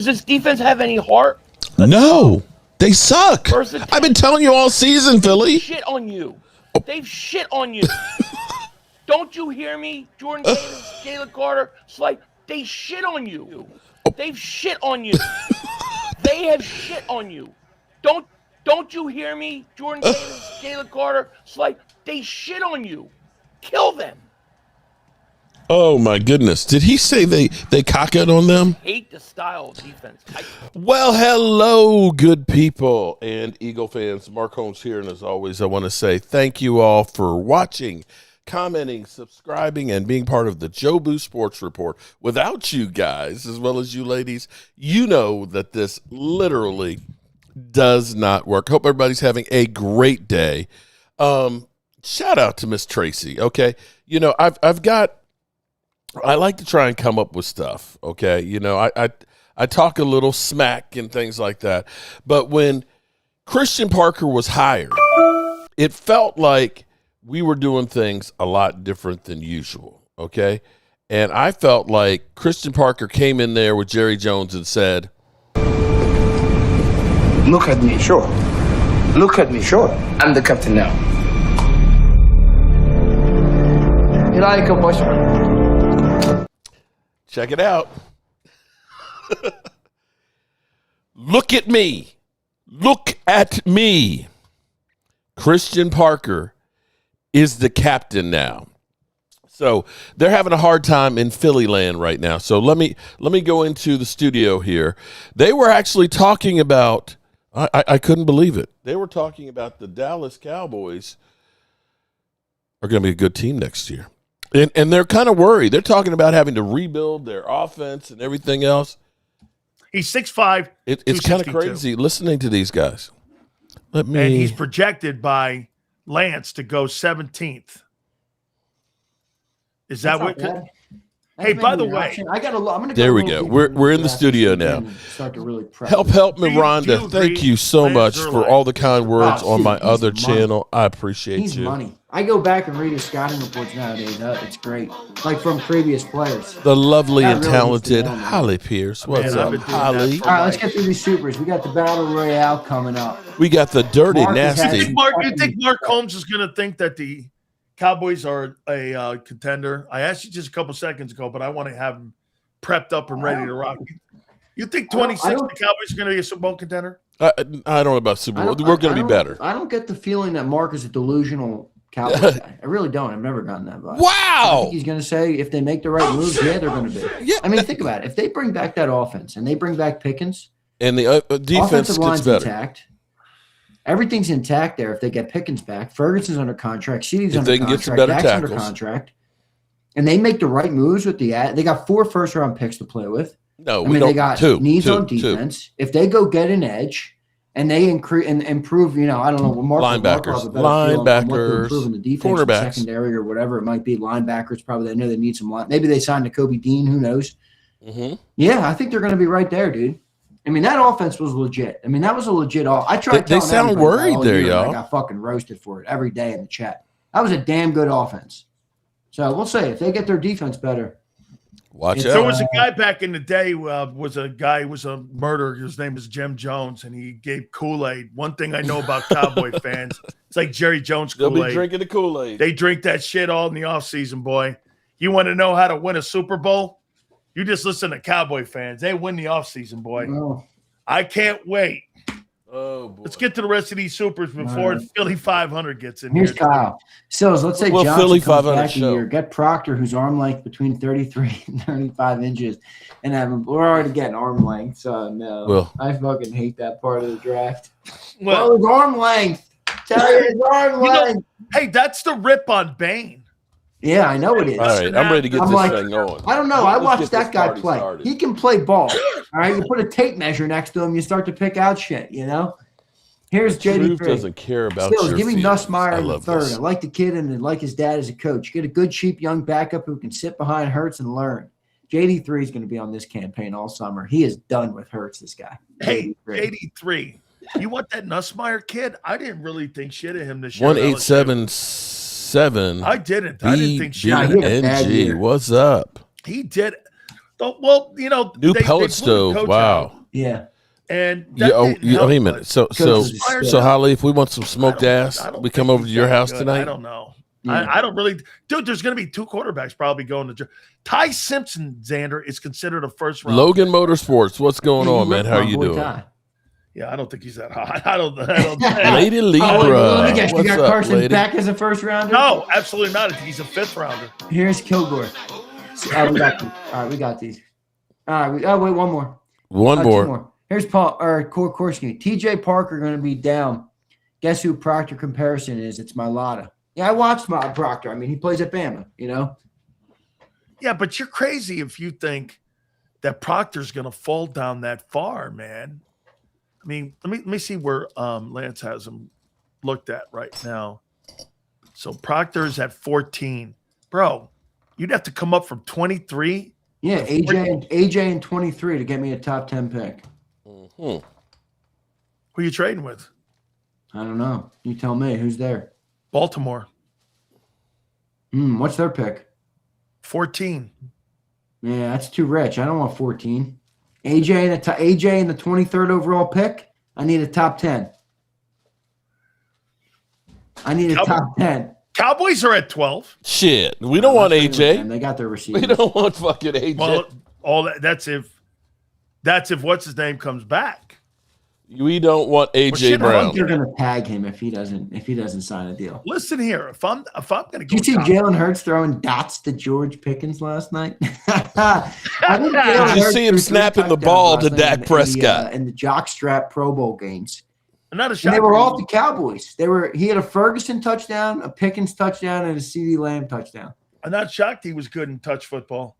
Does this defense have any heart? No, they suck. I've been telling you all season, Philly. Shit on you. They've shit on you. Don't you hear me? Jordan Davis, Jalen Carter, Slate, they shit on you. They've shit on you. They have shit on you. Don't you hear me? Jordan Davis, Jalen Carter, Slate, they shit on you. Kill them. Oh my goodness! Did he say they cock it on them? I hate the style of defense. Well, hello, good people and Eagle fans. Mark Holmes here, and as always, I want to say thank you all for watching, commenting, subscribing, and being part of the Jobu Sports Report. Without you guys, as well as you ladies, you know that this literally does not work. Hope everybody's having a great day. Shout out to Miss Tracy. Okay, you know I like to try and come up with stuff. Okay, you know I talk a little smack and things like that, but when Christian Parker was hired, it felt like we were doing things a lot different than usual, okay? And I felt like Christian Parker came in there with Jerry Jones and said, "Look at me, sure. Look at me, sure. I'm the captain now. You like a boy?" Check it out. Look at me. Look at me. Christian Parker is the captain now. So they're having a hard time in Philly land right now. So let me go into the studio here. They were actually talking about, I couldn't believe it. They were talking about the Dallas Cowboys are going to be a good team next year. And they're kind of worried. They're talking about having to rebuild their offense and everything else. He's 6'5". It's kind of crazy listening to these guys. And he's projected by Lance to go 17th. Is that what? Hey, by the way, there we go. We're in the studio now. Start to really help Miranda. Thank you so much for all the kind words on my other channel. I appreciate you. He's money. I go back and read his scouting reports nowadays. It's great, like from previous players. The lovely and talented Holly Pierce. What's up, Holly? All right, let's get through these supers. We got the Battle Royale coming up. We got the Dirty Nasty. You think Mark Holmes is going to think that the Cowboys are a contender? I asked you just a couple seconds ago, but I want to have them prepped up and ready to rock. You think 26 the Cowboys are going to be a Super Bowl contender? I don't know about Super Bowl. We're going to be better. I don't get the feeling that Mark is a delusional Cowboy guy. I really don't. I've never gotten that vibe. Wow. I think he's going to say if they make the right moves, they're going to be. Yeah. I mean, think about it. If they bring back that offense and they bring back Pickens, and the defense gets better. Intact. Everything's intact there. If they get Pickens back, Ferguson's under contract, CeeDee's under contract, Dak's under contract, and they make the right moves with they got 4 first-round picks to play with. No, they got needs on defense. 2. If they go get an edge and they increase and improve, I don't know, linebackers, improving the defense, cornerbacks, secondary, or whatever it might be. Linebackers, probably. I know they need some line. Maybe they signed to Kobe Dean. Who knows? Mm-hmm. Yeah, I think they're going to be right there, dude. I mean, that offense was legit. I mean, that was a legit. I tried. They sound worried there, y'all. I got fucking roasted for it every day in the chat. That was a damn good offense. So we'll say if they get their defense better. Watch out. There was a guy back in the day was a murderer. His name was Jim Jones, and he gave Kool-Aid. One thing I know about Cowboy fans, it's like Jerry Jones Kool-Aid. They'll be drinking the Kool-Aid. They drink that shit all in the offseason, boy. You want to know how to win a Super Bowl? You just listen to Cowboy fans. They win the offseason, boy. Oh. I can't wait. Oh, boy. Let's get to the rest of these supers before Philly.500 gets in. Here's Kyle. So let's say Johnson Philly.500 comes back a year. Get Proctor, who's arm length between 33 and 35 inches, and have him. We're already getting arm length, so no. Well, I fucking hate that part of the draft. Well, his arm length. Tell you his arm length. Hey, that's the rip on Bane. Yeah, I know it is. All right, I'm ready to get this thing going. I don't know. I watched that guy play. Started. He can play ball. All right, you put a tape measure next to him, you start to pick out shit, Here's JD3. Doesn't care about Stills, give me Nussmeier in the third. This. I like the kid and like his dad as a coach. Get a good, cheap, young backup who can sit behind Hurts and learn. JD3 is going to be on this campaign all summer. He is done with Hurts, this guy. Hey, JD3. You want that Nussmeier kid? I didn't really think shit of him this year. 1877. I didn't think shit of him. NG. What's up? He did. Well, new pellet stove. Wow. Out. Yeah. And wait a minute. So Holly, if we want some smoked ass, we come over to your house tonight. I don't know. Yeah. I don't really, dude. There's going to be 2 quarterbacks probably going to. Ty Simpson, Xander, is considered a first round. Logan Motorsports, what's going on, man? How are you doing? Yeah, I don't think he's that hot. I don't. Lady Libra. Let me guess. You got Carson back as a first rounder? No, absolutely not. I think he's a 5th rounder. Here's Kilgore. We got these. All right, we got these. All right. Wait, one more. One more. 2 more. Here's Paul or Korski. TJ Parker going to be down. Guess who Proctor comparison is? It's Mailata. Yeah, I watched Proctor. I mean, he plays at Bama, Yeah, but you're crazy if you think that Proctor's going to fall down that far, man. I mean, let me see where Lance has him looked at right now. So Proctor's at 14. Bro, you'd have to come up from 23. Yeah, AJ and 23 to get me a top 10 pick. Who are you trading with? I don't know. You tell me. Who's there? Baltimore. What's their pick? 14. Yeah, that's too rich. I don't want 14. AJ in the 23rd overall pick. I need a top 10. I need a top 10. Cowboys are at 12. Shit, we don't want AJ. They got their receivers. We don't want fucking AJ. Well, that's if what's his name comes back. We don't want AJ Brown. They're going to tag him if he doesn't sign a deal. Listen here, if I'm going to go. Did you see Jalen Hurts throwing dots to George Pickens last night? Did you see him snapping the ball to Dak Prescott in the jockstrap Pro Bowl games? And they were all the Cowboys. He had a Ferguson touchdown, a Pickens touchdown, and a CeeDee Lamb touchdown. I'm not shocked he was good in touch football.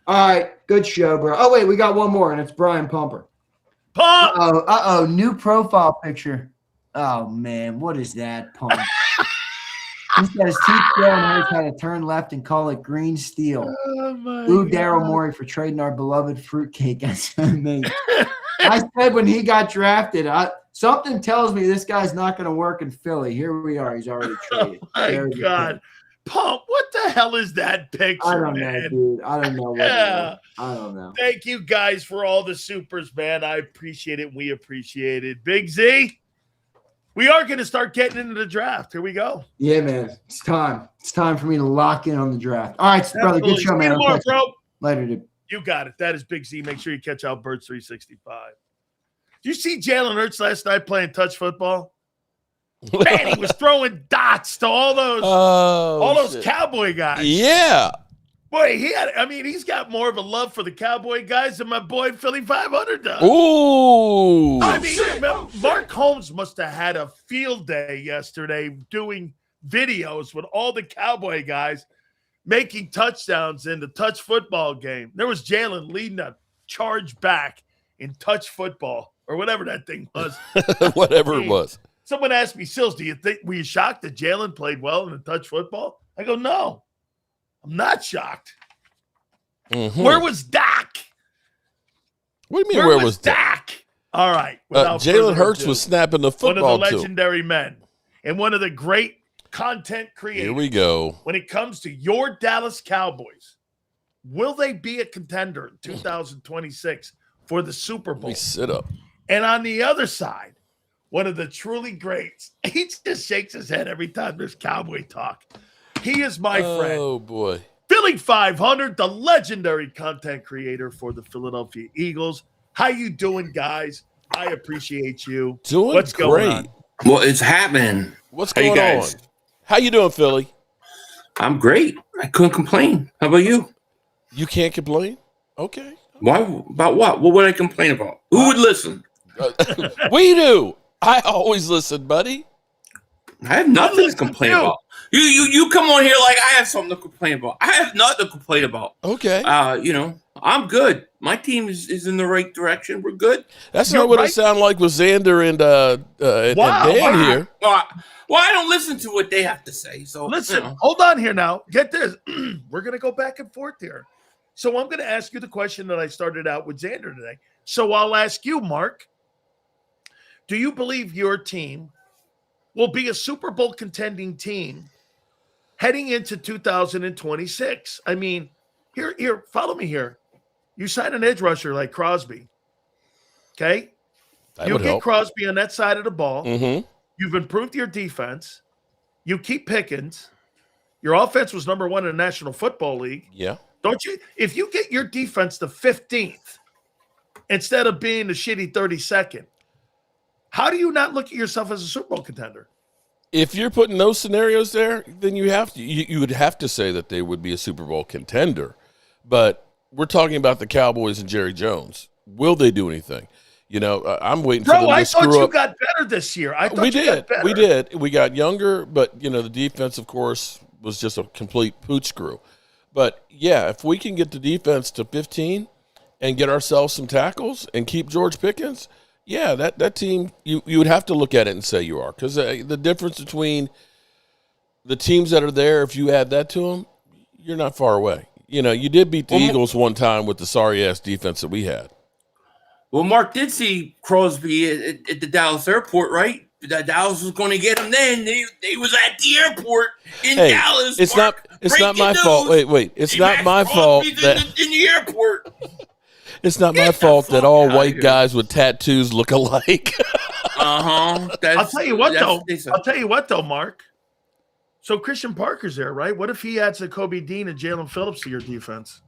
All right, good show, bro. Oh, wait, we got one more, and it's Brian Pumper. Uh-oh, new profile picture. Oh, man, what is that, Pump? He said his teeth showing how to turn left and call it green steel. Ooh, Daryl Morey for trading our beloved fruitcake. That's me. I said when he got drafted, something tells me this guy's not going to work in Philly. Here we are. He's already traded. Oh, my God. Pump, what the hell is that picture? I don't know, dude. I don't know. I don't know. Thank you guys for all the supers, man. I appreciate it. We appreciate it. Big Z, we are going to start getting into the draft. Here we go. Yeah, man. It's time. It's time for me to lock in on the draft. All right, brother. Good show, man. Tomorrow, bro. Later, dude. You got it. That is Big Z. Make sure you catch out Birds 365. Did you see Jalen Hurts last night playing touch football? Man, he was throwing dots to all those Cowboy guys. Yeah. Boy, he's got more of a love for the Cowboy guys than my boy Philly.500 does. Ooh. I mean, Mark Holmes must have had a field day yesterday doing videos with all the Cowboy guys making touchdowns in the touch football game. There was Jalen leading a charge back in touch football or whatever that thing was. Whatever it was. Someone asked me, Sills, were you shocked that Jalen played well in the touch football? I go, no, I'm not shocked. Mm-hmm. Where was Dak? What do you mean, where was Dak? All right. Jalen Hurts was snapping the football, one of the legendary men and one of the great content creators. Here we go. When it comes to your Dallas Cowboys, will they be a contender in 2026 for the Super Bowl? Let me sit up. And on the other side, one of the truly greats. He just shakes his head every time there's Cowboy talk. He is my friend. Oh, boy. Philly.500, the legendary content creator for the Philadelphia Eagles. How you doing, guys? I appreciate you. Doing What's great. Going on? Well, it's happening. What's going on? How you doing, Philly? I'm great. I couldn't complain. How about you? You can't complain? Okay. Why? About what? What would I complain about? Who would listen? We do. I always listen, buddy. I have nothing to complain about. You come on here like I have something to complain about. I have nothing to complain about. Okay. I'm good. My team is in the right direction. We're good. That's not what it sounded like with Xander and Dan here. Well, I don't listen to what they have to say. So listen, hold on here now. Get this. We're gonna go back and forth here. So I'm gonna ask you the question that I started out with Xander today. So I'll ask you, Mark. Do you believe your team will be a Super Bowl contending team heading into 2026. I mean, here, follow me here. You sign an edge rusher like Crosby, okay? You get Crosby on that side of the ball. Mm-hmm. You've improved your defense. You keep Pickens. Your offense was number 1 in the National Football League. Yeah. Don't you? If you get your defense to 15th instead of being the shitty 32nd, how do you not look at yourself as a Super Bowl contender? If you're putting those scenarios there, then you have to. You would have to say that they would be a Super Bowl contender. But we're talking about the Cowboys and Jerry Jones. Will they do anything? You know, I'm waiting for them to screw up. I thought you got better this year. We did. We got younger, but, you know, the defense, of course, was just a complete pooch screw. But, yeah, if we can get the defense to 15 and get ourselves some tackles and keep George Pickens, yeah, that team, you would have to look at it and say you are. Because the difference between the teams that are there, if you add that to them, you're not far away. You know, you did beat the Eagles one time with the sorry-ass defense that we had. Well, Mark did see Crosby at the Dallas airport, right? Dallas was going to get him then. They was at the airport in Dallas. It's Mark, not my fault. Wait. It's not my fault that in the airport. It's not my fault that all white guys with tattoos look alike. Uh-huh. I'll tell you what though, Mark. So Christian Parker's there, right? What if he adds a Kobe Dean and Jalen Phillips to your defense?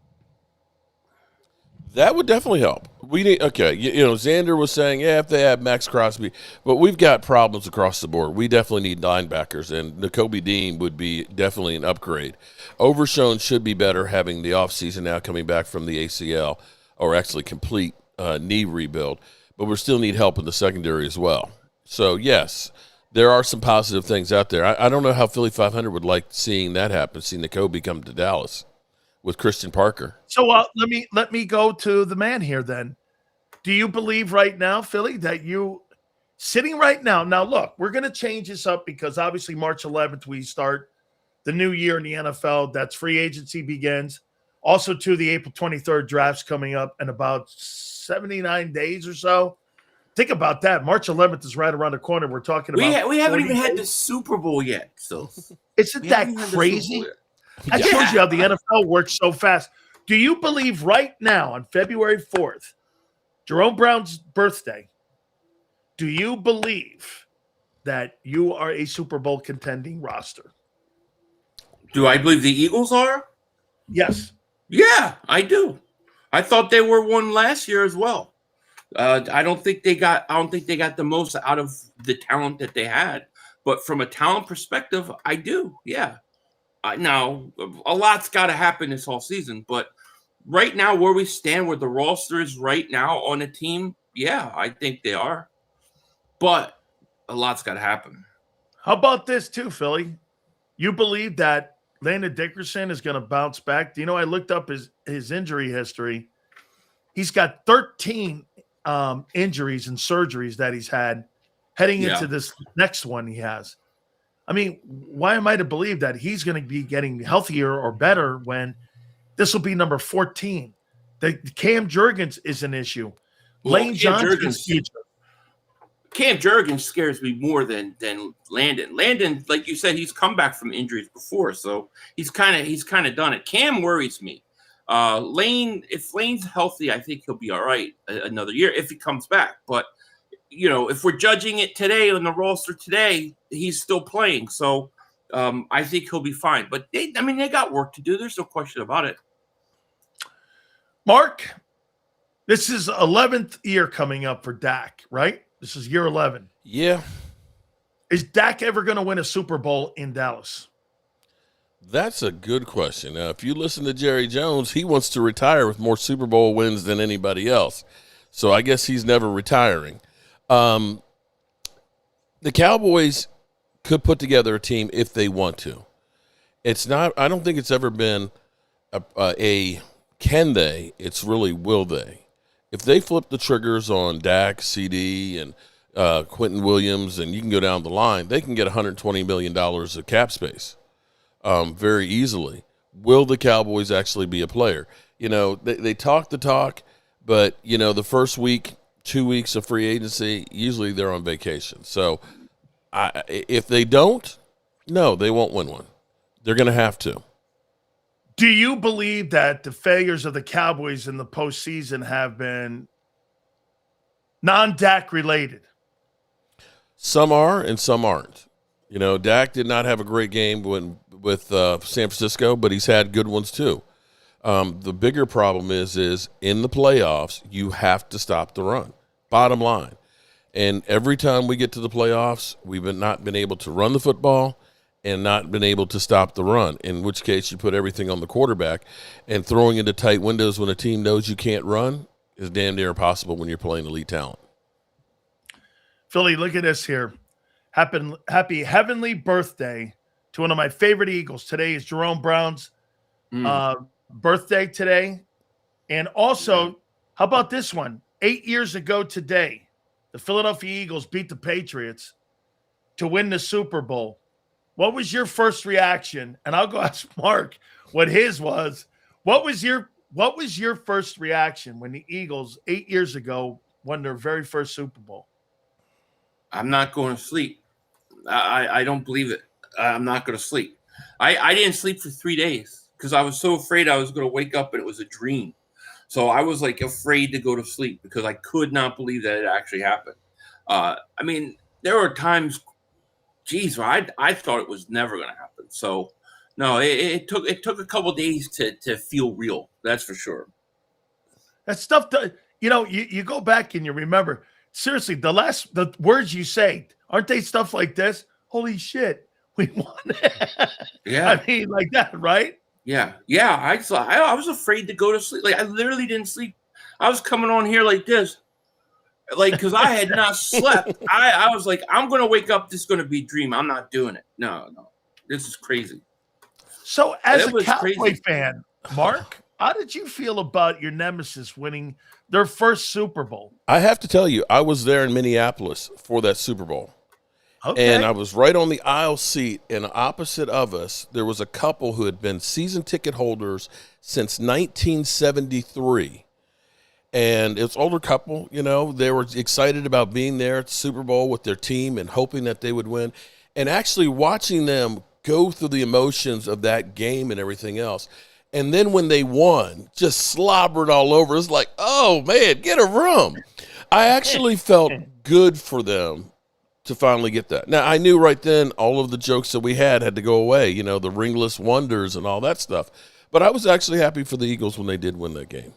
That would definitely help. We need you know, Xander was saying, if they have Max Crosby, but we've got problems across the board. We definitely need linebackers, and Nakobe Dean would be definitely an upgrade. Overshown should be better having the offseason now coming back from the ACL, or actually complete knee rebuild, but we still need help in the secondary as well. So, yes, there are some positive things out there. I don't know how Philly.500 would like seeing that happen, seeing Nakobe come to Dallas with Christian Parker. So let me go to the man here then. Do you believe right now, Philly, that you sitting right now? Now, look, we're going to change this up because obviously March 11th we start the new year in the NFL. That's free agency begins. Also, to the April 23rd draft's coming up in about 79 days or so. Think about that. March 11th is right around the corner. We're talking about. We haven't even had the Super Bowl yet. So isn't that crazy? That shows you how the NFL works so fast. Do you believe right now on February 4th, Jerome Brown's birthday, do you believe that you are a Super Bowl contending roster? Do I believe the Eagles are? Yes. Yeah, I do. I thought they were one last year as well. I don't think they got the most out of the talent that they had, but from a talent perspective, I do. Yeah. Now, a lot's got to happen this whole season, but right now, where we stand, where the roster is right now on a team, yeah, I think they are. But a lot's got to happen. How about this too, Philly? You believe that Landon Dickerson is going to bounce back? Do you know, I looked up his injury history. He's got 13 injuries and surgeries that he's had heading into this next one he has. I mean, why am I to believe that he's going to be getting healthier or better when this will be number 14? The Cam Jurgens is an issue. Lane Johnson's future. Cam Jurgens scares me more than Landon. Landon, like you said, he's come back from injuries before, so he's kind of done it. Cam worries me. Lane, if Lane's healthy, I think he'll be all right another year if he comes back. But you know, if we're judging it today on the roster today, he's still playing. So I think he'll be fine. But they got work to do. There's no question about it. Mark, this is 11th year coming up for Dak, right? This is year 11. Yeah. Is Dak ever going to win a Super Bowl in Dallas? That's a good question. Now, if you listen to Jerry Jones, he wants to retire with more Super Bowl wins than anybody else. So I guess he's never retiring. The Cowboys could put together a team if they want to. It's not. I don't think it's ever been a can they. It's really will they. If they flip the triggers on Dak, CD, and Quentin Williams, and you can go down the line, they can get $120 million of cap space very easily. Will the Cowboys actually be a player? You know, they talk the talk, but, you know, the first week, 2 weeks of free agency, usually they're on vacation. So if they don't, no, they won't win one. They're going to have to. Do you believe that the failures of the Cowboys in the postseason have been non-Dak related? Some are and some aren't. You know, Dak did not have a great game with San Francisco, but he's had good ones too. The bigger problem is in the playoffs, you have to stop the run. Bottom line. And every time we get to the playoffs, we've not been able to run the football and not been able to stop the run, in which case you put everything on the quarterback. And throwing into tight windows when a team knows you can't run is damn near impossible when you're playing elite talent. Philly, look at this here. Happy heavenly birthday to one of my favorite Eagles. Today is Jerome Brown's birthday today. And also, how about this one? 8 years ago today, the Philadelphia Eagles beat the Patriots to win the Super Bowl. What was your first reaction? And I'll go ask Mark what his was. What was your first reaction when the Eagles 8 years ago won their very first Super Bowl? I'm not going to sleep. I don't believe it. I'm not going to sleep. I didn't sleep for 3 days because I was so afraid I was going to wake up and it was a dream. So I was like afraid to go to sleep because I could not believe that it actually happened. I mean, there were times, geez, where I thought it was never going to happen. So no, it took a couple of days to feel real. That's for sure. That stuff, you go back and you remember. Seriously, the words you say, aren't they stuff like this? Holy shit, we won. Yeah. I mean, like that, right? Yeah. I was afraid to go to sleep. Like I literally didn't sleep. I was coming on here like this, like because I had not slept. I was like, I'm gonna wake up. This is gonna be a dream. I'm not doing it. No, this is crazy. So, as a Cowboy fan, Mark, how did you feel about your nemesis winning their first Super Bowl? I have to tell you, I was there in Minneapolis for that Super Bowl. Okay. And I was right on the aisle seat, and opposite of us, there was a couple who had been season ticket holders since 1973. And it's an older couple, they were excited about being there at the Super Bowl with their team and hoping that they would win. And actually watching them go through the emotions of that game and everything else. And then when they won, just slobbered all over. It's like, oh, man, get a room. I actually felt good for them to finally get that. Now, I knew right then all of the jokes that we had to go away, the ringless wonders and all that stuff. But I was actually happy for the Eagles when they did win that game.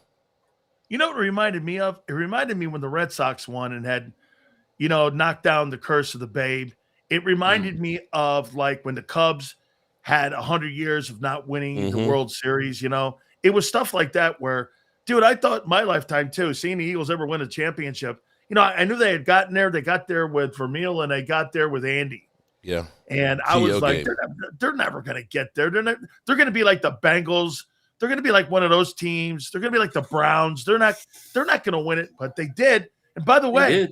You know what it reminded me of? It reminded me when the Red Sox won and had, knocked down the curse of the Babe. It reminded me of like when the Cubs had 100 years of not winning the World Series, It was stuff like that where, dude, I thought my lifetime too, seeing the Eagles ever win a championship, I knew they had gotten there. They got there with Vermeil and they got there with Andy. Yeah. And I was like, they're never going to get there. They're going to be like the Bengals. They're going to be like one of those teams. They're going to be like the Browns. They're not going to win it, but they did. And by the way,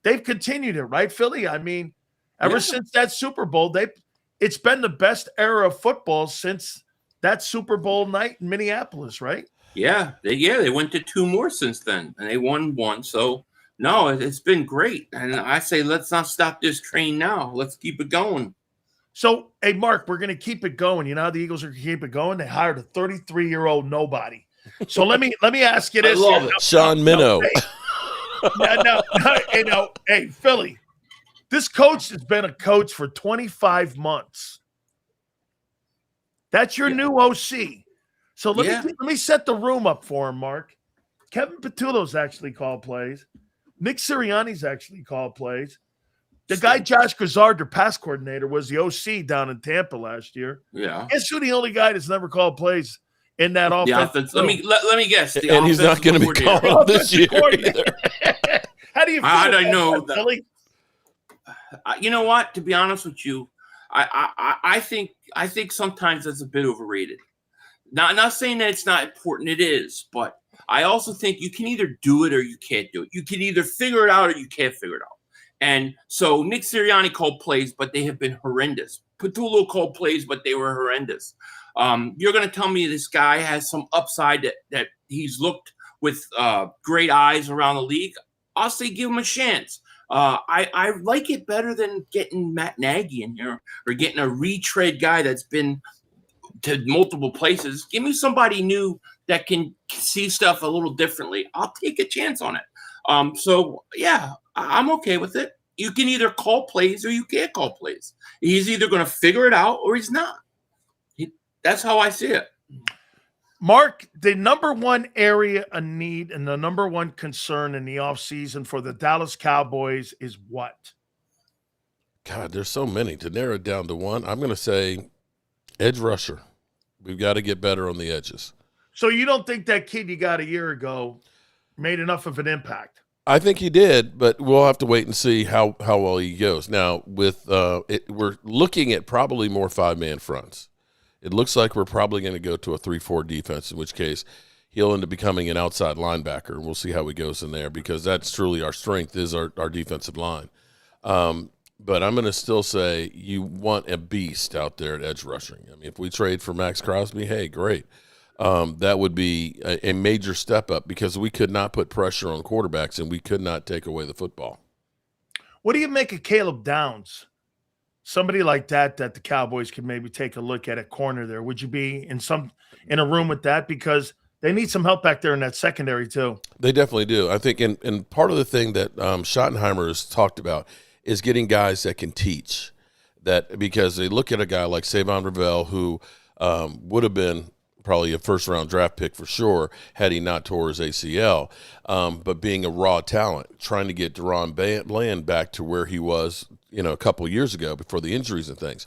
they've continued it, right, Philly? I mean, ever since that Super Bowl, it's been the best era of football since that Super Bowl night in Minneapolis, right? Yeah, they went to two more since then, and they won one. So, no, it's been great. And I say let's not stop this train now. Let's keep it going. So, hey, Mark, we're going to keep it going. You know how the Eagles are going to keep it going? They hired a 33-year-old nobody. So let me ask you this. Sean Minnow. Hey, Philly, this coach has been a coach for 25 months. That's your new OC. So let me set the room up for him, Mark. Kevin Patullo's actually called plays. Nick Sirianni's actually called plays. The guy Josh Grizzard, their pass coordinator, was the OC down in Tampa last year. Yeah. Guess who the only guy that's never called plays in that offense? Let me guess. And he's not going to be calling this year either. How do you feel? I don't know. Philly? You know what? To be honest with you, I think sometimes that's a bit overrated. Not saying that it's not important. It is, but I also think you can either do it or you can't do it. You can either figure it out or you can't figure it out. And so Nick Sirianni called plays, but they have been horrendous. Patullo called plays, but they were horrendous. You're going to tell me this guy has some upside that he's looked with great eyes around the league? I'll say give him a chance. I like it better than getting Matt Nagy in here or getting a retread guy that's been to multiple places. Give me somebody new that can see stuff a little differently. I'll take a chance on it. So yeah, I'm okay with it. You can either call plays or you can't call plays. He's either going to figure it out or he's not. That's how I see it. Mark, the number one area of need and the number one concern in the offseason for the Dallas Cowboys is what? God, there's so many. To narrow it down to one, I'm going to say edge rusher. We've got to get better on the edges. So you don't think that kid you got a year ago made enough of an impact? I think he did, but we'll have to wait and see how well he goes. Now, with we're looking at probably more five-man fronts. It looks like we're probably going to go to a 3-4 defense, in which case he'll end up becoming an outside linebacker, and we'll see how he goes in there because that's truly our strength is our defensive line. But I'm going to still say you want a beast out there at edge rushing. I mean, if we trade for Max Crosby, hey, great. That would be a major step up because we could not put pressure on quarterbacks and we could not take away the football. What do you make of Caleb Downs? Somebody like that the Cowboys could maybe take a look at corner there. Would you be in a room with that? Because they need some help back there in that secondary too. They definitely do. I think, and part of the thing that Schottenheimer has talked about is getting guys that can teach that because they look at a guy like Savon Ravel who would have been probably a first-round draft pick for sure had he not tore his ACL. But being a raw talent, trying to get Deron Bland back to where he was, a couple of years ago before the injuries and things.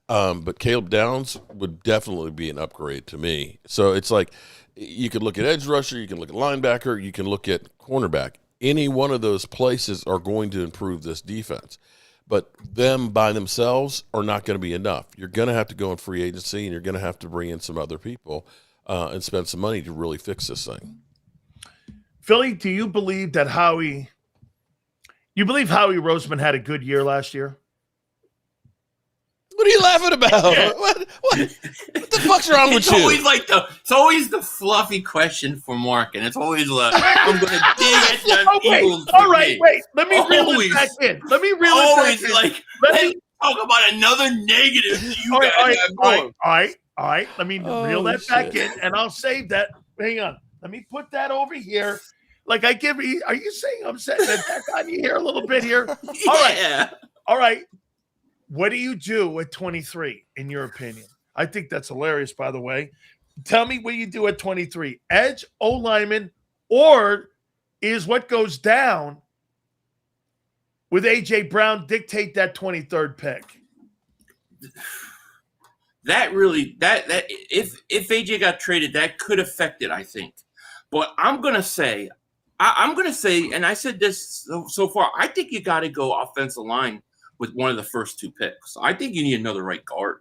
But Caleb Downs would definitely be an upgrade to me. So it's like you could look at edge rusher, you can look at linebacker, you can look at cornerback. Any one of those places are going to improve this defense. But them by themselves are not going to be enough. You're going to have to go in free agency, and you're going to have to bring in some other people and spend some money to really fix this thing. Philly, do you believe that Howie Roseman had a good year last year? What are you laughing about? What the fuck's wrong with you? It's always the fluffy question for Mark, and it's always like, I'm going to dig at the Eagles. All right, wait. Let me reel it back in. Let me reel it back in. Let's talk about another negative you guys have going. All right. Let me reel that back in, and I'll save that. Hang on. Let me put that over here. Are you saying I'm setting that back on you here a little bit here? All right. What do you do at 23, in your opinion? I think that's hilarious, by the way. Tell me what you do at 23. Edge, O-lineman, or is what goes down with A.J. Brown dictate that 23rd pick? That if A.J. got traded, that could affect it, I think. But I'm going to say, and I said this so far, I think you got to go offensive line with one of the first two picks. I think you need another right guard,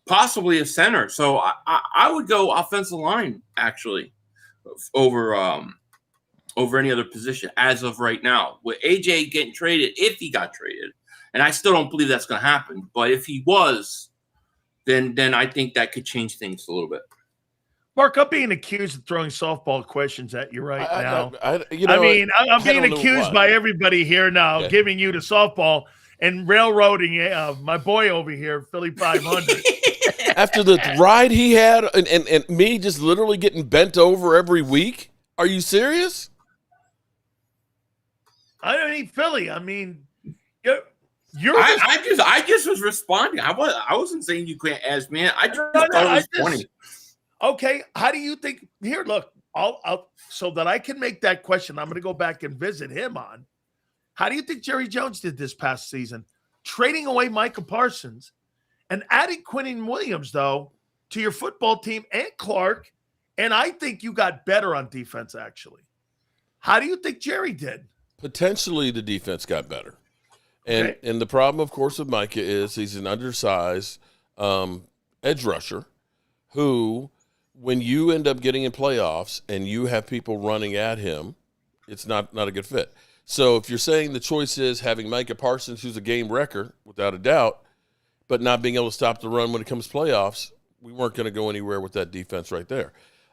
possibly a center. So I would go offensive line actually over any other position as of right now. With AJ getting traded, if he got traded, and I still don't believe that's going to happen, but if he was, then I think that could change things a little bit. Mark, I'm being accused of throwing softball questions at you now. I'm being accused by everybody here now, giving you the softball and railroading my boy over here, Philly.500. After the ride he had and me just literally getting bent over every week? Are you serious? I mean, Philly, I just was responding. I wasn't saying you can't ask me. I just thought it was funny. Okay, how do you think? Here, look, I'll so that I can make that question, I'm going to go back and visit him on. How do you think Jerry Jones did this past season? Trading away Micah Parsons and adding Quinnen Williams, though, to your football team and Clark. And I think you got better on defense, actually. How do you think Jerry did? Potentially the defense got better. And the problem, of course, with Micah is he's an undersized edge rusher who, when you end up getting in playoffs and you have people running at him, it's not a good fit. So if you're saying the choice is having Micah Parsons, who's a game wrecker, without a doubt, but not being able to stop the run when it comes to playoffs, we weren't going to go anywhere with that defense right there.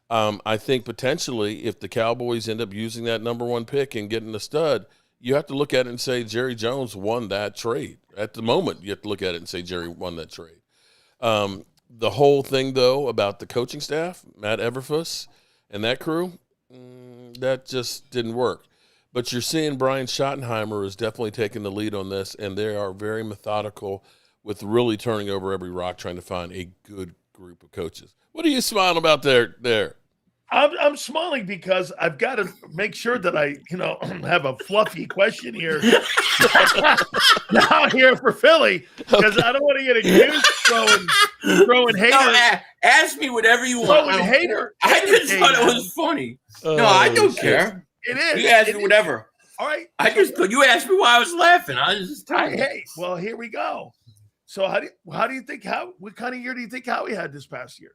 I think potentially if the Cowboys end up using that number one pick and getting a stud, you have to look at it and say Jerry Jones won that trade. At the moment, you have to look at it and say Jerry won that trade. The whole thing, though, about the coaching staff, Matt Everfuss and that crew, that just didn't work. But you're seeing Brian Schottenheimer is definitely taking the lead on this, and they are very methodical with really turning over every rock, trying to find a good group of coaches. What are you smiling about there? I'm smiling because I've got to make sure that I, have a fluffy question here. Now here for Philly, because I don't want to get accused throwing hater. No, ask me whatever you want. Throwing hater. I just thought it was funny. No, I don't care. It is. You ask me whatever. All right. You asked me why I was laughing. I was just telling you. Hey, well, here we go. So how do you think what kind of year do you think Howie had this past year?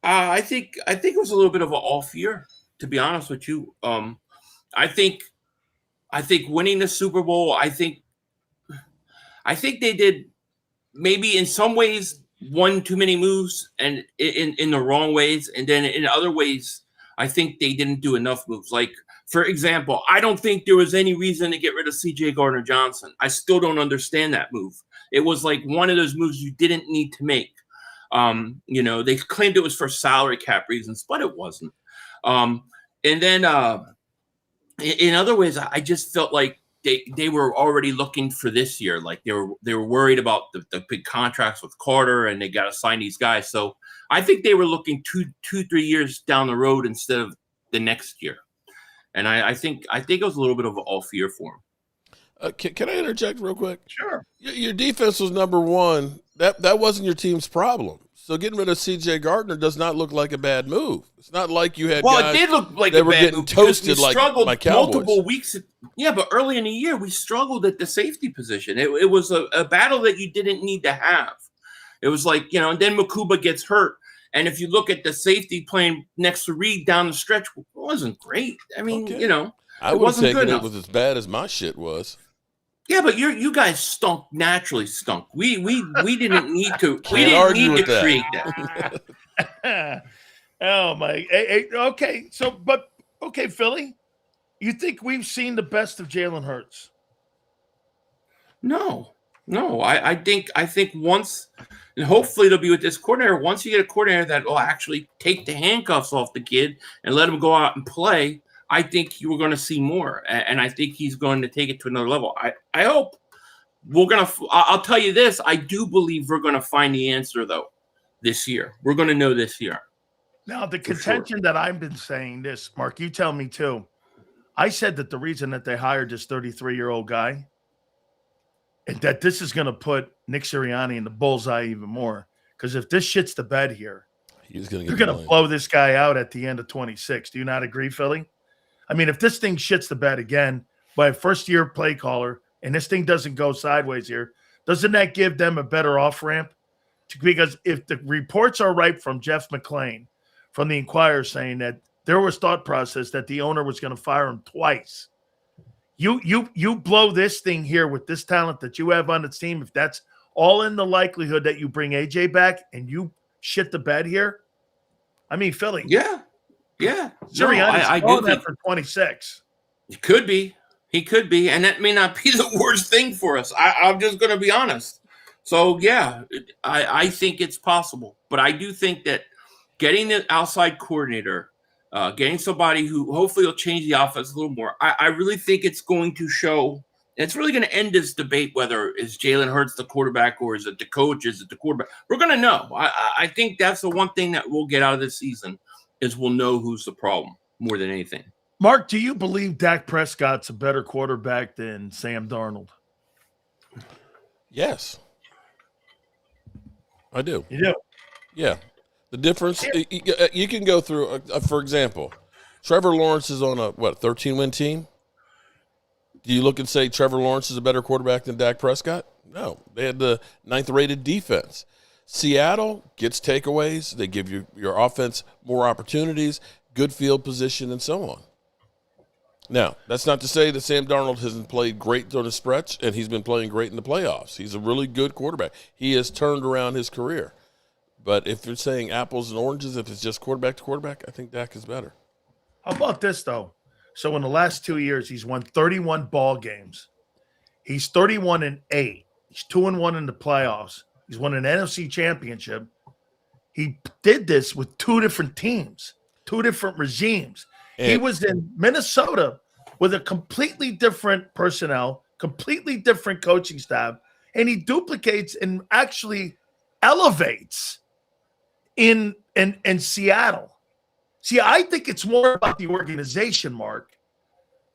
I think it was a little bit of an off year, to be honest with you. I think winning the Super Bowl, I think they did maybe in some ways one too many moves and in the wrong ways, and then in other ways, I think they didn't do enough moves. Like, for example, I don't think there was any reason to get rid of C.J. Gardner-Johnson. I still don't understand that move. It was like one of those moves you didn't need to make. They claimed it was for salary cap reasons, but it wasn't. And then in other ways, I just felt like they were already looking for this year. Like they were worried about the big contracts with Carter, and they got to sign these guys. So I think they were looking 2-3 years down the road instead of the next year. And I think it was a little bit of an off year for him. Can I interject real quick? Sure. Your defense was number one. That wasn't your team's problem. So getting rid of C.J. Gardner does not look like a bad move. It's not like you had guys it did look like that a were bad getting move toasted we struggled like Cowboys. multiple weeks. Yeah, but early in the year, we struggled at the safety position. It was a battle that you didn't need to have. It was like, and then Makuba gets hurt. And if you look at the safety playing next to Reed down the stretch, it wasn't great. I mean, I would have taken it was as bad as my shit was. Yeah, but you guys naturally stunk. We didn't need to. We didn't need to create that. Oh my. Hey, okay. So, okay, Philly, you think we've seen the best of Jalen Hurts? No. I think once, and hopefully it'll be with this coordinator. Once you get a coordinator that will actually take the handcuffs off the kid and let him go out and play, I think you were going to see more, and I think he's going to take it to another level. I hope we're going to. I'll tell you this: I do believe we're going to find the answer though this year. We're going to know this year. Now, the contention that I've been saying this, Mark, you tell me too. I said that the reason that they hired this 33-year-old guy, and that this is going to put Nick Sirianni in the bullseye even more, because if this shits the bed here, you're going to blow this guy out at the end of 26. Do you not agree, Philly? I mean, if this thing shits the bed again by a first-year play caller and this thing doesn't go sideways here, doesn't that give them a better off-ramp? Because if the reports are right from Jeff McClain, from the Inquirer, saying that there was thought process that the owner was going to fire him twice, you blow this thing here with this talent that you have on the team, if that's all in the likelihood that you bring AJ back and you shit the bed here, I mean, Philly. Yeah. Sirianni's going that for 26. He could be, and that may not be the worst thing for us. I'm just going to be honest. So yeah, I think it's possible, but I do think that getting the outside coordinator, getting somebody who hopefully will change the offense a little more, I really think it's going to show. It's really going to end this debate whether is Jalen Hurts the quarterback or is it the coach? Is it the quarterback? We're going to know. I think that's the one thing that we'll get out of this season. Is we'll know who's the problem more than anything. Mark, do you believe Dak Prescott's a better quarterback than Sam Darnold? Yes. I do. You do? Yeah. The difference, you can go through, for example, Trevor Lawrence is on a, 13-win team? Do you look and say Trevor Lawrence is a better quarterback than Dak Prescott? No. They had the 9th-rated defense. Seattle gets takeaways. They give your offense more opportunities, good field position, and so on. Now, that's not to say that Sam Darnold hasn't played great during the stretch, and he's been playing great in the playoffs. He's a really good quarterback. He has turned around his career. But if you're saying apples and oranges, if it's just quarterback to quarterback, I think Dak is better. How about this, though? So in the last 2 years, he's won 31 ball games. He's 31-8. He's 2-1 in the playoffs. He's won an NFC championship. He did this with 2 different teams, 2 different regimes. He was in Minnesota with a completely different personnel, completely different coaching staff, and he duplicates and actually elevates in Seattle. See, I think it's more about the organization, Mark,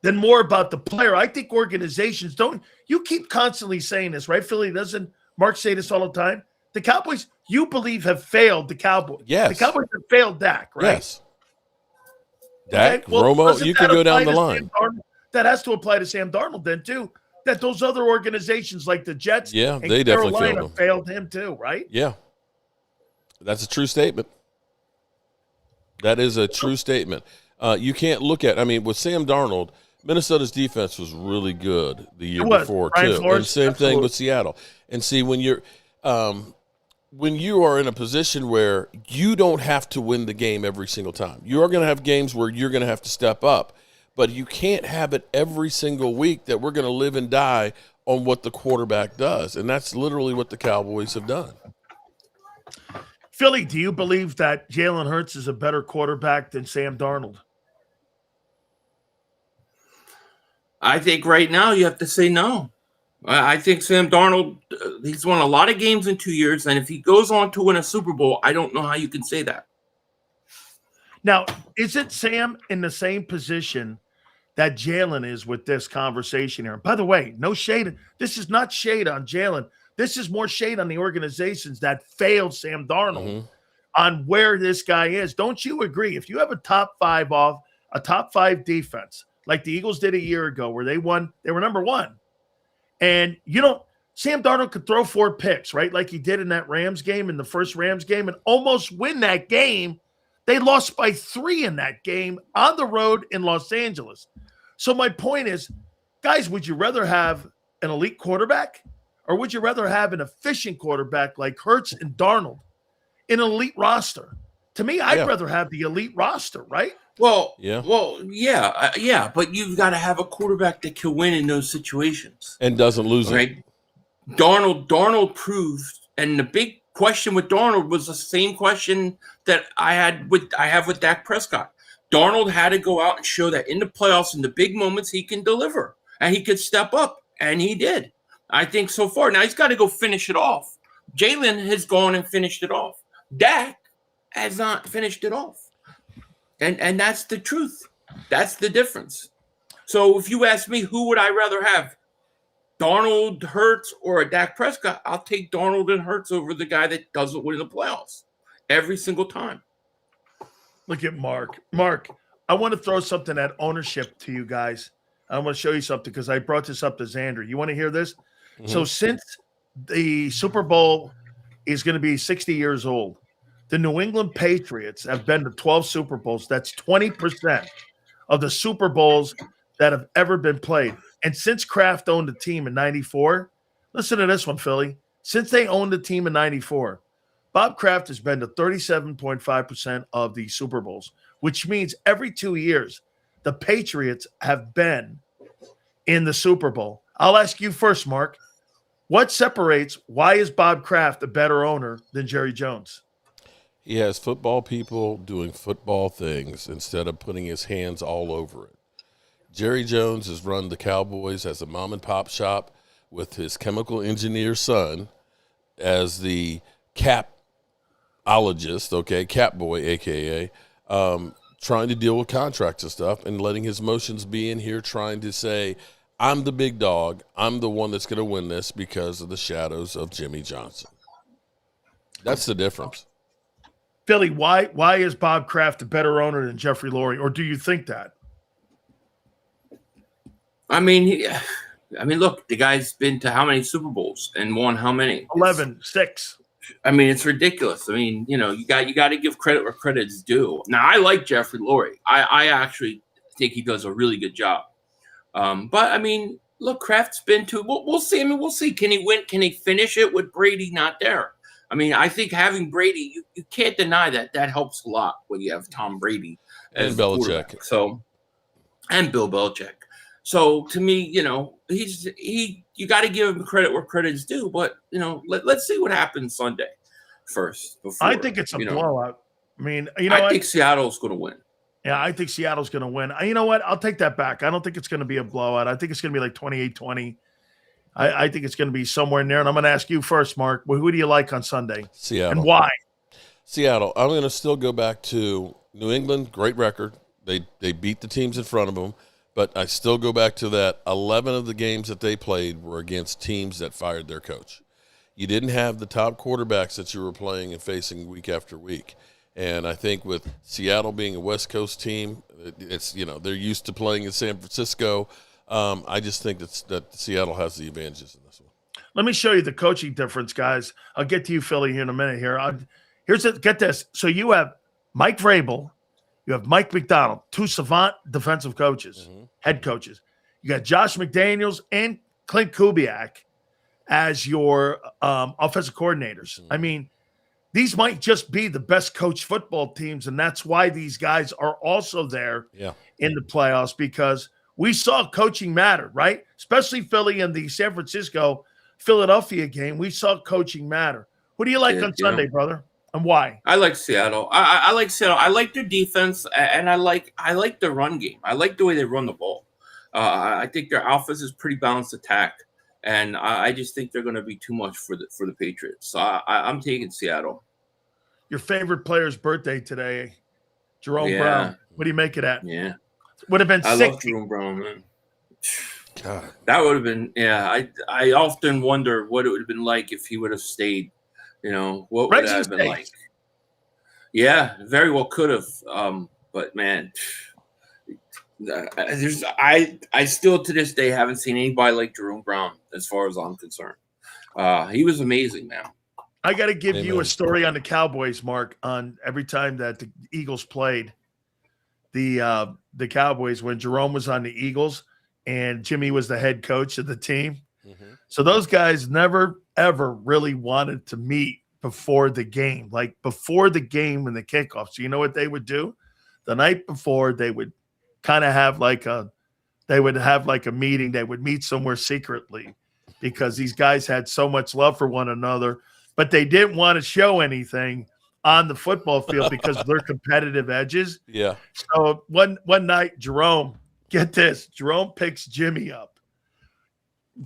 than more about the player. I think organizations don't – you keep constantly saying this, right, Philly? Doesn't Mark say this all the time? The Cowboys, you believe, have failed the Cowboys. Yes. The Cowboys have failed Dak, right? Yes. Dak, okay, well, Romo, you can go down the line. That has to apply to Sam Darnold then, too. That those other organizations like the Jets and they definitely Carolina failed him too, right? Yeah. That's a true statement. That is a true statement. You can't look at – I mean, with Sam Darnold, Minnesota's defense was really good the year before, Brian too. Flores, and same absolutely. thing with Seattle. And see, when you are in a position where you don't have to win the game every single time, you are going to have games where you're going to have to step up. But you can't have it every single week that we're going to live and die on what the quarterback does. And that's literally what the Cowboys have done. Philly, do you believe that Jalen Hurts is a better quarterback than Sam Darnold? I think right now you have to say no. I think Sam Darnold, he's won a lot of games in 2 years, and if he goes on to win a Super Bowl, I don't know how you can say that. Now, is it Sam in the same position that Jalen is with this conversation here? And by the way, no shade. This is not shade on Jalen. This is more shade on the organizations that failed Sam Darnold on where this guy is. Don't you agree? If you have a top 5 defense, like the Eagles did a year ago where they won, they were number 1. And Sam Darnold could throw 4 picks, right? Like he did in that Rams game, in the first Rams game, and almost win that game. They lost by 3 in that game on the road in Los Angeles. So my point is, guys, would you rather have an elite quarterback or would you rather have an efficient quarterback like Hurts and Darnold in an elite roster? To me, I'd rather have the elite roster, right? Well, yeah, but you've got to have a quarterback that can win in those situations and doesn't lose it. Darnold proved, and the big question with Darnold was the same question that I have with Dak Prescott. Darnold had to go out and show that in the playoffs, in the big moments, he can deliver and he could step up, and he did. I think so far. Now he's got to go finish it off. Jalen has gone and finished it off. Dak has not finished it off, and that's the truth. That's the difference. So if you ask me, who would I rather have? Darnold, Hurts, or a Dak Prescott? I'll take Darnold and Hurts over the guy that doesn't win the playoffs every single time. Look at Mark. Mark, I want to throw something at ownership to you guys. I want to show you something because I brought this up to Xander. You want to hear this? Mm-hmm. So since the Super Bowl is going to be 60 years old, the New England Patriots have been to 12 Super Bowls. That's 20% of the Super Bowls that have ever been played. And since Kraft owned the team in 94, listen to this one, Philly. Since they owned the team in 94, Bob Kraft has been to 37.5% of the Super Bowls, which means every 2 years, the Patriots have been in the Super Bowl. I'll ask you first, Mark. Why is Bob Kraft a better owner than Jerry Jones? He has football people doing football things instead of putting his hands all over it. Jerry Jones has run the Cowboys as a mom and pop shop with his chemical engineer son as the capologist, cap boy, AKA, trying to deal with contracts and stuff and letting his emotions be in here, trying to say, I'm the big dog. I'm the one that's going to win this because of the shadows of Jimmy Johnson. That's the difference. Philly, why is Bob Kraft a better owner than Jeffrey Lurie, or do you think that? I mean, look, the guy's been to how many Super Bowls and won how many? 6. I mean, it's ridiculous. I mean, you got to give credit where credit's due. Now, I like Jeffrey Lurie. I actually think he does a really good job. But I mean, look, Kraft's been to. We'll see. I mean, we'll see. Can he win? Can he finish it with Brady not there? I mean, I think having Brady, you can't deny that helps a lot when you have Tom Brady and Belichick. And Bill Belichick. So to me, you got to give him credit where credit is due. But let's see what happens Sunday first. I think it's a blowout. I mean, I think Seattle's going to win. Yeah, I think Seattle's going to win. You know what? I'll take that back. I don't think it's going to be a blowout. I think it's going to be like 28-20. I think it's going to be somewhere in there. And I'm going to ask you first, Mark. Well, who do you like on Sunday? Seattle. And why? Seattle. I'm going to still go back to New England. Great record. They beat the teams in front of them. But I still go back to that 11 of the games that they played were against teams that fired their coach. You didn't have the top quarterbacks that you were playing and facing week after week. And I think with Seattle being a West Coast team, it's they're used to playing in San Francisco. I just think that Seattle has the advantages in this one. Let me show you the coaching difference, guys. I'll get to you, Philly, here in a minute. Get this. So you have Mike Vrabel, you have Mike McDonald, two savant defensive coaches, head coaches. You got Josh McDaniels and Clint Kubiak as your offensive coordinators. I mean, these might just be the best coached football teams, and that's why these guys are also there in the playoffs, because we saw coaching matter, right? Especially Philly in the San Francisco-Philadelphia game. We saw coaching matter. Who do you like on Sunday, brother, and why? I like Seattle. I like Seattle. I like their defense, and I like their run game. I like the way they run the ball. I think their offense is pretty balanced attack. And I just think they're going to be too much for the Patriots. So I'm taking Seattle. Your favorite player's birthday today, Jerome Brown. What do you make of that? Yeah. Would have been 60. I love Jerome Brown, man. God. That would have been, I often wonder what it would have been like if he would have stayed. What would that have been like? Yeah, very well could have. But, man, I still to this day haven't seen anybody like Jerome Brown as far as I'm concerned. He was amazing, man. I got to give you a story on the Cowboys, Mark, on every time that the Eagles played the Cowboys when Jerome was on the Eagles and Jimmy was the head coach of the team. So those guys never, ever really wanted to meet before the game, like before the game and the kickoff. So you know what they would do? The night before, they would kind of have like a meeting. They would meet somewhere secretly because these guys had so much love for one another, but they didn't want to show anything on the football field because of their competitive edges. Yeah. So one night, Jerome picks Jimmy up.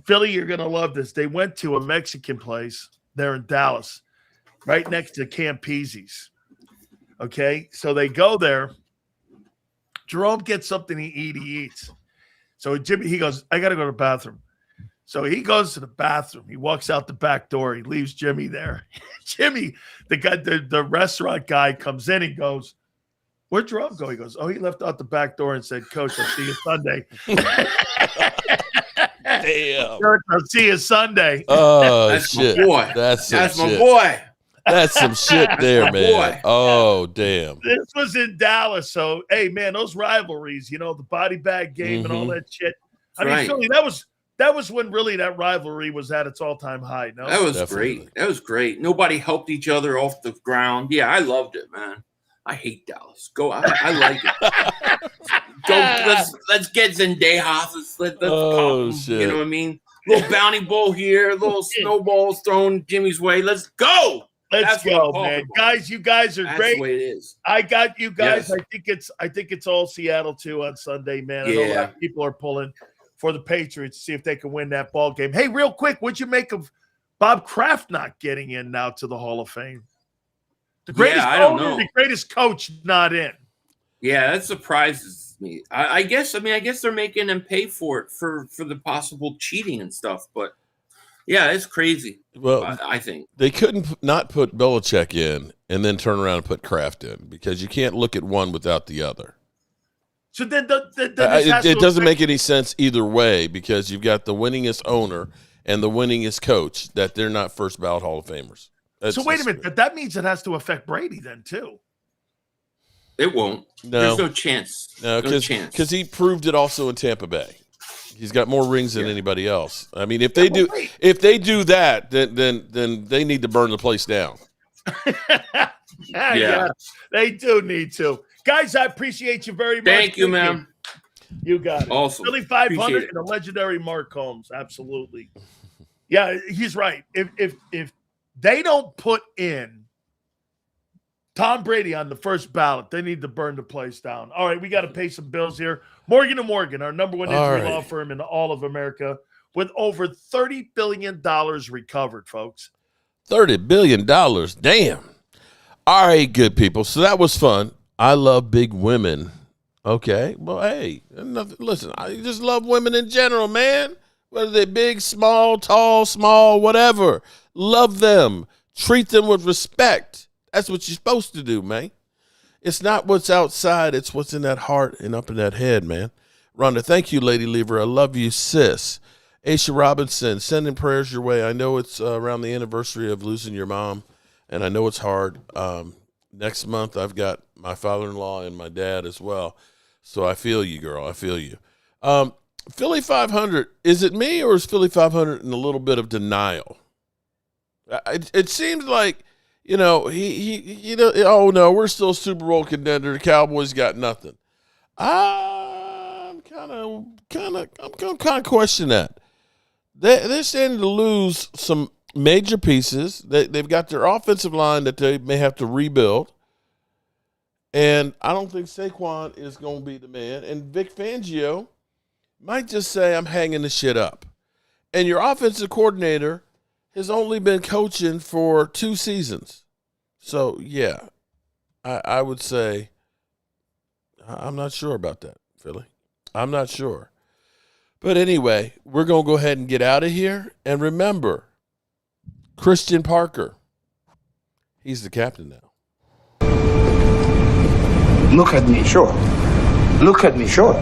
Philly, you're going to love this. They went to a Mexican place there in Dallas, right next to Campese's. Okay. So they go there. Jerome gets something to eat. He eats. So Jimmy, he goes, I got to go to the bathroom. So he goes to the bathroom. He walks out the back door. He leaves Jimmy there. Jimmy, the guy, the restaurant guy comes in and goes, where'd Jerome go? He goes, oh, he left out the back door and said, Coach, I'll see you Sunday. Damn. Coach, I'll see you Sunday. Oh, that's shit. My boy. That's my boy. That's some shit there, man. Boy. Oh, damn. This was in Dallas. So, hey, man, those rivalries, the body bag game and all that shit. I mean, Philly, that was when really that rivalry was at its all-time high. No, that was great. That was great. Nobody helped each other off the ground. Yeah, I loved it, man. I hate Dallas. I like it. Let's get Zendaya. Let's oh, come, shit. You know what I mean? Little bounty bowl here, little snowballs thrown Jimmy's way. Let's go. Let's go, man. Guys, you guys are That's great. The way it is. I got you guys. Yes. I think it's all Seattle too on Sunday, man. I know a lot of people are pulling for the Patriots to see if they can win that ball game. Hey, real quick, what'd you make of Bob Kraft not getting in now to the Hall of Fame? The greatest owner, the greatest coach not in. Yeah, that surprises me. I guess they're making them pay for it for the possible cheating and stuff, but yeah, it's crazy. Well, I think they couldn't not put Belichick in and then turn around and put Kraft in because you can't look at one without the other. So then it doesn't make any sense either way because you've got the winningest owner and the winningest coach that they're not first ballot Hall of Famers. So wait a minute. That means it has to affect Brady then too. It won't. No. There's no chance. No, because he proved it also in Tampa Bay. He's got more rings than anybody else. I mean, if they do that, then they need to burn the place down. Yeah, they do need to. Guys, I appreciate you very much. Thank you, man. You got it. Awesome. Philly.500 and the legendary Mark Combs. Absolutely. Yeah, he's right. If they don't put in Tom Brady on the first ballot, they need to burn the place down. All right, we got to pay some bills here. Morgan & Morgan, our number one injury law firm in all of America, with over $30 billion recovered, folks. $30 billion. Damn. All right, good people. So that was fun. I love big women. Okay. Well, hey, listen, I just love women in general, man. Whether they're big, small, tall, small, whatever. Love them. Treat them with respect. That's what you're supposed to do, man. It's not what's outside. It's what's in that heart and up in that head, man. Rhonda, thank you, Lady Lever. I love you, sis. Aisha Robinson, sending prayers your way. I know it's around the anniversary of losing your mom, and I know it's hard. Next month, I've got my father-in-law and my dad as well. So I feel you, girl. I feel you. Philly.500, is it me or is Philly.500 in a little bit of denial? It seems like, oh no, we're still a Super Bowl contender. The Cowboys got nothing. I'm kind of question that. They're standing to lose some major pieces. They've got their offensive line that they may have to rebuild. And I don't think Saquon is going to be the man. And Vic Fangio might just say, I'm hanging the shit up. And your offensive coordinator has only been coaching for 2 seasons. So, yeah, I would say I'm not sure about that, Philly. I'm not sure. But anyway, we're going to go ahead and get out of here. And remember, Christian Parker, he's the captain now. Look at me, sure. Look at me, sure.